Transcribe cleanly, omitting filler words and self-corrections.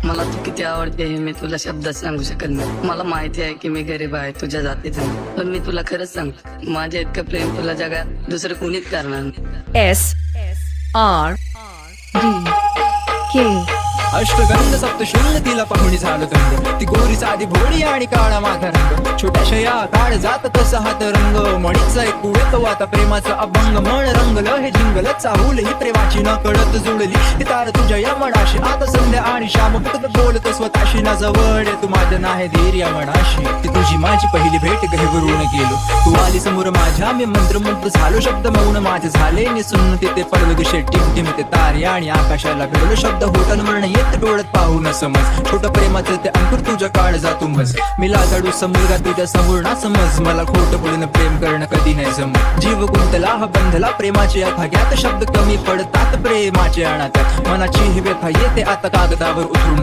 मला तू किती आवडते हे मी तुला शब्दात सांगू शकत नाही. मला माहिती आहे की मी गरीब आहे तुझ्या जातीचा, पण मी तुला खरंच सांगतो, माझ्या इतकं प्रेम तुला जगात दुसरं कुणीच करणार नाही. SRDK अष्टगंध सप्तशृंग तिला पाहुणी झालं तंग, ती गोरी साधी भोळी आणि काळा माझा रंग, छोट्याशा या काळ जात तसा हात रंग, मणीचा एक कुळत आता प्रेमाचा अभंग, मन रंगलं हे जिंगल चाहूल ही प्रेमाची न कळत जुळली ही तार तुझ्या या मनाशी, आता संध्या आणि श्याम फक्त बोलतो स्वतःशी, ना जवळ तू माझं नाही धीर या मनाशी, ती तुझी माझी पहिली भेट गहिवरून गेलो, तू आली समोर माझ्या मी मंत्रमुग्ध झालो, शब्द मौन माझे झाले निसुन, तिथे पडलो टिम टिम ते तारे आणि आकाशाला भिडलो, शब्द होटल वर्ण येत डोळ्यात पाहू न समज, छोट प्रेमाचं ते अंकुर तुझ्या काळ जातो मज, मी लाजाडू समोर तुझ्या समोर ना समज, मला खोटं बोलून प्रेम करणं कधी नाही जमत, जीव गुंतला हा बंधला प्रेमाच्या भाग्यात, शब्द कमी पडतात प्रेमाच्या अनाथात, मनाची ही व्यथा येते आता कागदावर उतरून.